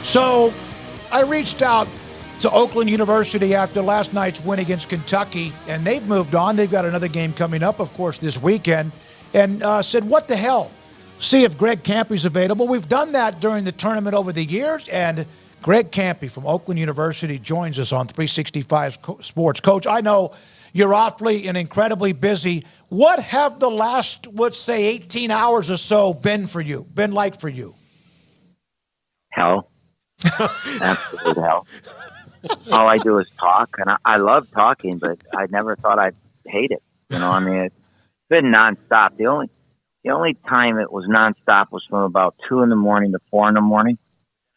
So I reached out to Oakland University after last night's win against Kentucky, and they've moved on. They've got another game coming up, of course, this weekend, and said, what the hell? See if Greg Kampe's available. We've done that during the tournament over the years, and Greg Kampe from Oakland University joins us on 365 Sports. Coach, I know you're awfully and incredibly busy. What have the last, let's say, 18 hours or so been like for you? Hell. Absolute hell. All I do is talk, and I love talking, but I never thought I'd hate it. It's been nonstop. The only time it was nonstop was from about 2 in the morning to 4 in the morning.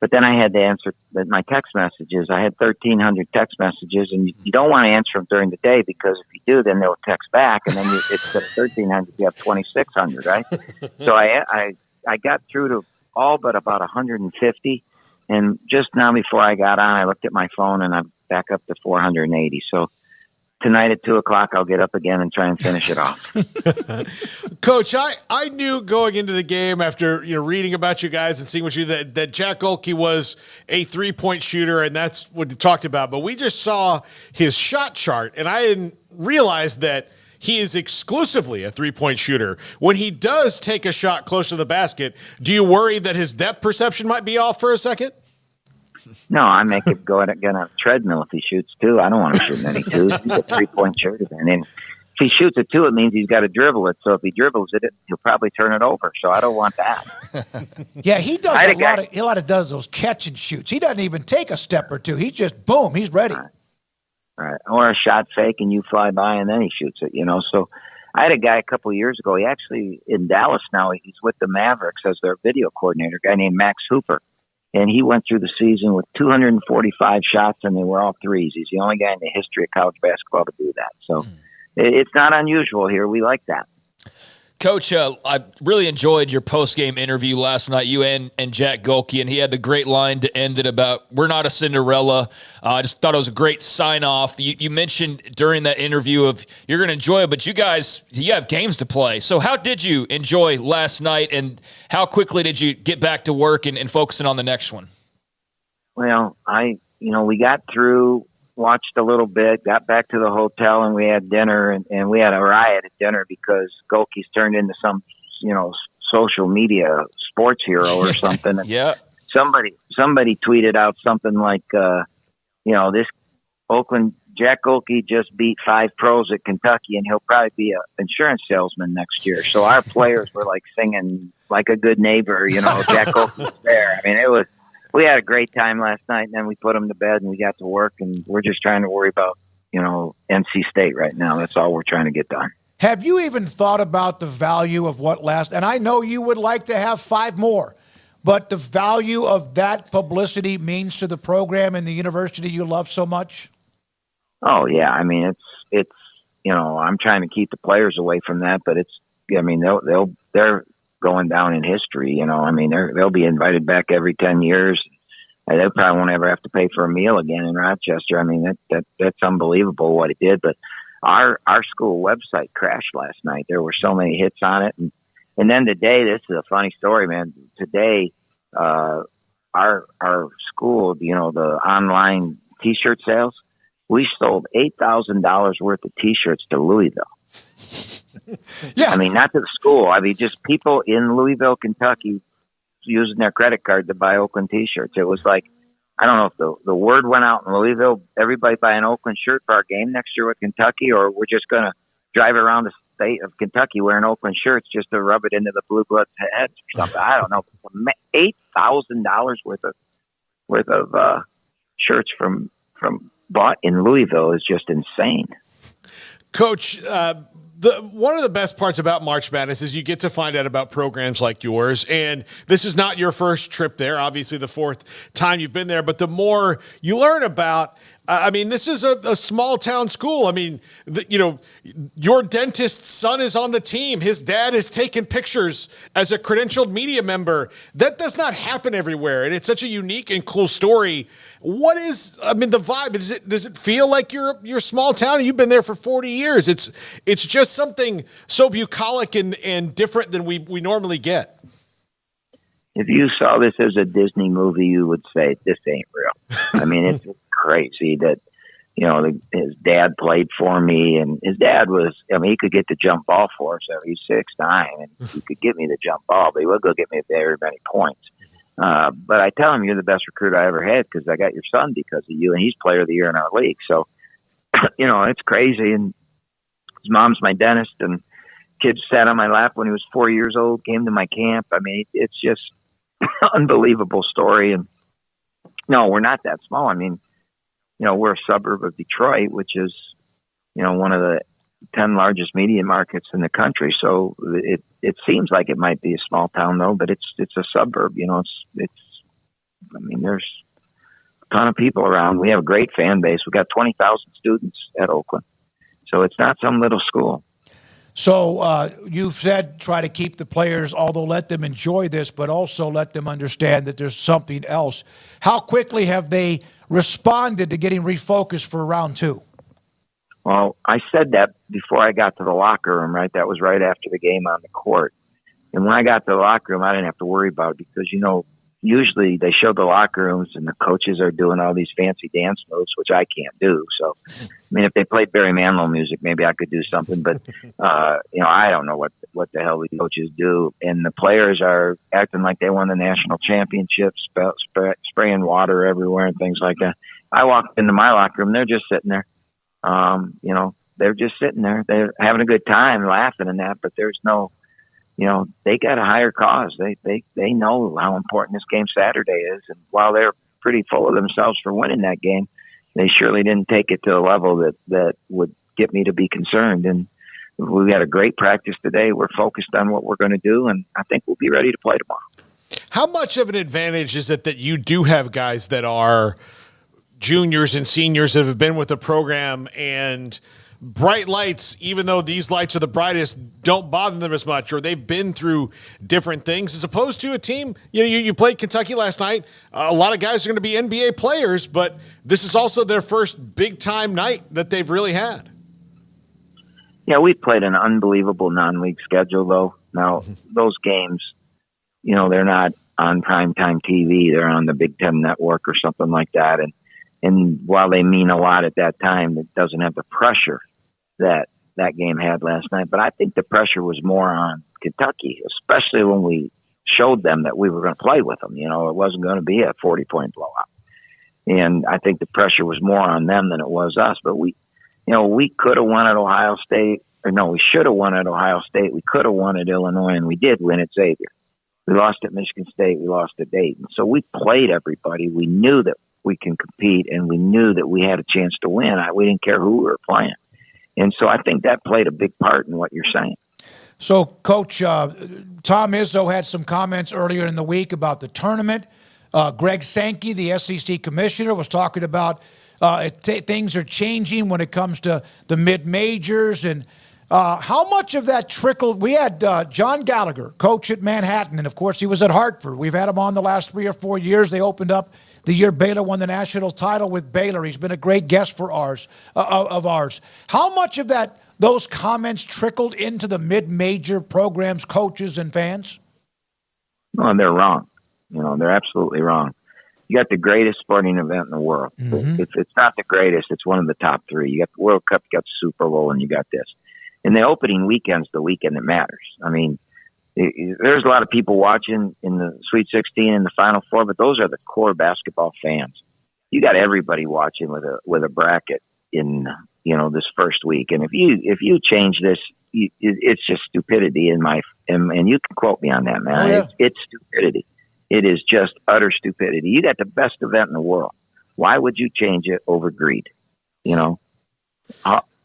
But then I had to answer my text messages. I had 1,300 text messages, and you don't want to answer them during the day, because if you do, then they'll text back, and then instead of 1,300, you have 2,600, right? So I got through to all but about 150. And just now before I got on, I looked at my phone, and I'm back up to 480. So tonight at 2 o'clock, I'll get up again and try and finish it off. Coach, I knew going into the game after reading about you guys and seeing what you that Jack Gohlke was a 3-point shooter, and that's what you talked about. But we just saw his shot chart, and I didn't realize that he is exclusively a 3-point shooter. When he does take a shot close to the basket, do you worry that his depth perception might be off for a second? No, I make it go again on a treadmill if he shoots 2. I don't want him shooting any 2s. He's a 3-point shooter. And then if he shoots a 2, it means he's got to dribble it. So if he dribbles it, he'll probably turn it over. So I don't want that. Yeah, he does a lot of does those catch and shoots. He doesn't even take a step or two. He's just, boom, he's ready. Right. Or a shot fake and you fly by and then he shoots it, So I had a guy a couple of years ago. He actually, in Dallas now, he's with the Mavericks as their video coordinator, a guy named Max Hooper. And he went through the season with 245 shots, and they were all 3s. He's the only guy in the history of college basketball to do that. So it's not unusual here. We like that. Coach, I really enjoyed your post-game interview last night, you and Jack Gohlke, and he had the great line to end it about, we're not a Cinderella. I just thought it was a great sign-off. You mentioned during that interview of you're going to enjoy it, but you have games to play. So how did you enjoy last night, and how quickly did you get back to work and focusing on the next one? Well, we got through, watched a little bit, got back to the hotel, and we had dinner, and we had a riot at dinner because Gohlke's turned into some, social media sports hero or something. Yeah. Somebody tweeted out something like, this Oakland Jack Gohlke just beat 5 pros at Kentucky, and he'll probably be an insurance salesman next year. So our players were like singing like a good neighbor, Jack Gohlke's there. I mean, we had a great time last night, and then we put them to bed and we got to work, and we're just trying to worry about, NC State right now. That's all we're trying to get done. Have you even thought about the value of what and I know you would like to have 5 more, but the value of that publicity means to the program and the university you love so much? Oh yeah. I mean, it's, I'm trying to keep the players away from that, but they're going down in history. They'll be invited back every 10 years. They probably won't ever have to pay for a meal again in Rochester. I mean, that's unbelievable what it did. But our school website crashed last night. There were so many hits on it. And then today, this is a funny story, man. Today, our school, the online T-shirt sales, we sold $8,000 worth of T-shirts to Louisville. Yeah. I mean, not to the school. I mean, just people in Louisville, Kentucky, using their credit card to buy Oakland T-shirts. It was like, I don't know if the word went out in Louisville, everybody buy an Oakland shirt for our game next year with Kentucky, or we're just going to drive around the state of Kentucky wearing Oakland shirts just to rub it into the Blue Bloods' heads or something. I don't know. $8,000 worth of shirts from bought in Louisville is just insane. Coach, one of the best parts about March Madness is you get to find out about programs like yours, and this is not your first trip there, obviously the 4th time you've been there, but the more you learn about, this is a small town school. I mean, your dentist's son is on the team. His dad is taking pictures as a credentialed media member. That does not happen everywhere, and it's such a unique and cool story. What is, the vibe? Does it feel like you're small town? You've been there for 40 years. It's just something so bucolic and different than we normally get. if you saw this as a Disney movie, you would say this ain't real. I mean, it's crazy that, his dad played for me, and his dad was, he could get the jump ball for us. So he's 6'9", and he could get me the jump ball, but he would go get me very many points. But I tell him, you're the best recruiter I ever had because I got your son because of you, and he's player of the year in our league. So, it's crazy. And his mom's my dentist, and kids sat on my lap when he was 4 years old, came to my camp. I mean, it's just unbelievable story. And no, we're not that small. I mean, we're a suburb of Detroit, which is, one of the 10 largest media markets in the country. So it seems like it might be a small town though, but it's a suburb, there's a ton of people around. We have a great fan base. We've got 20,000 students at Oakland. So it's not some little school. So you've said try to keep the players, although let them enjoy this, but also let them understand that there's something else. How quickly have they responded to getting refocused for round 2? Well, I said that before I got to the locker room, right? That was right after the game on the court. And when I got to the locker room, I didn't have to worry about it because, usually they show the locker rooms and the coaches are doing all these fancy dance moves, which I can't do. So, if they played Barry Manilow music, maybe I could do something. But, I don't know what the hell these coaches do. And the players are acting like they won the national championship, spraying water everywhere and things like that. I walked into my locker room, they're just sitting there. They're just sitting there. They're having a good time, laughing and that, but there's no, they got a higher cause. They know how important this game Saturday is. And while they're pretty full of themselves for winning that game, they surely didn't take it to a level that would get me to be concerned. And we had a great practice today. We're focused on what we're going to do, and I think we'll be ready to play tomorrow. How much of an advantage is it that you do have guys that are juniors and seniors that have been with the program and bright lights, even though these lights are the brightest, don't bother them as much, or they've been through different things, as opposed to a team, you played Kentucky last night. A lot of guys are going to be NBA players, but this is also their first big-time night that they've really had. Yeah, we played an unbelievable non-league schedule, though. Now, those games, they're not on primetime TV. They're on the Big Ten Network or something like that. And while they mean a lot at that time, it doesn't have the pressure that game had last night. But I think the pressure was more on Kentucky, especially when we showed them that we were going to play with them. It wasn't going to be a 40-point blowout. And I think the pressure was more on them than it was us. But we could have won at Ohio State. Or no, we should have won at Ohio State. We could have won at Illinois, and we did win at Xavier. We lost at Michigan State. We lost at Dayton. So we played everybody. We knew that we can compete, and we knew that we had a chance to win. We didn't care who we were playing. And so I think that played a big part in what you're saying. So, Coach, Tom Izzo had some comments earlier in the week about the tournament. Greg Sankey, the SEC commissioner, was talking about things are changing when it comes to the mid-majors. And how much of that trickled? We had John Gallagher, coach at Manhattan, and, of course, he was at Hartford. We've had him on the last 3 or 4 years. They opened up the year Baylor won the national title with Baylor. He's been a great guest for ours. How much of those comments trickled into the mid-major programs, coaches, and fans? No, they're wrong. They're absolutely wrong. You got the greatest sporting event in the world. Mm-hmm. If it's not the greatest, it's one of the top 3. You got the World Cup, you got the Super Bowl, and you got this. And the opening weekend's the weekend that matters. I mean, there's a lot of people watching in the Sweet 16 and the Final Four, but those are the core basketball fans. You got everybody watching with a bracket in this first week. And if you change this, it's just stupidity and you can quote me on that, man. Oh, yeah. It's stupidity. It is just utter stupidity. You got the best event in the world. Why would you change it over greed?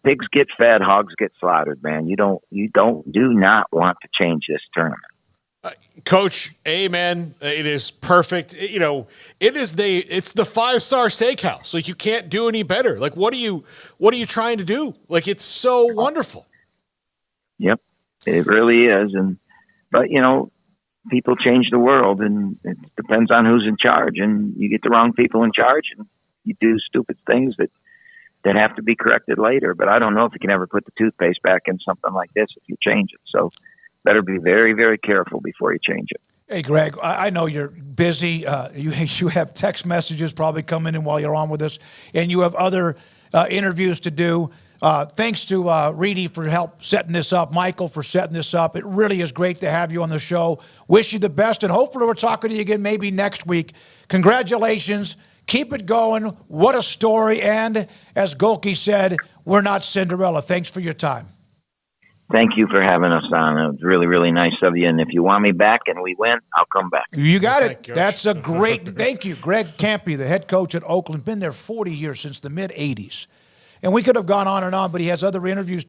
Pigs get fed, hogs get slaughtered, man. You do not want to change this tournament. Coach, amen. It is perfect. It's the 5-star steakhouse. Like, you can't do any better. Like, what are you trying to do? Like, it's so wonderful. Yep, it really is. But people change the world, and it depends on who's in charge. And you get the wrong people in charge, and you do stupid things that have to be corrected later. But I don't know if you can ever put the toothpaste back in something like this if you change it. So better be very, very careful before you change it. Hey, Greg, I know you're busy. You have text messages probably coming in while you're on with us, and you have other interviews to do. Thanks to Reedy for help setting this up, Michael for setting this up. It really is great to have you on the show. Wish you the best, and hopefully we're talking to you again maybe next week. Congratulations. Keep it going. What a story. And as Gohlke said, we're not Cinderella. Thanks for your time. Thank you for having us on. It was really, really nice of you. And if you want me back and we win, I'll come back. You got it. Coach. That's a great – thank you. Greg Kampe, the head coach at Oakland, been there 40 years, since the mid-'80s. And we could have gone on and on, but he has other interviews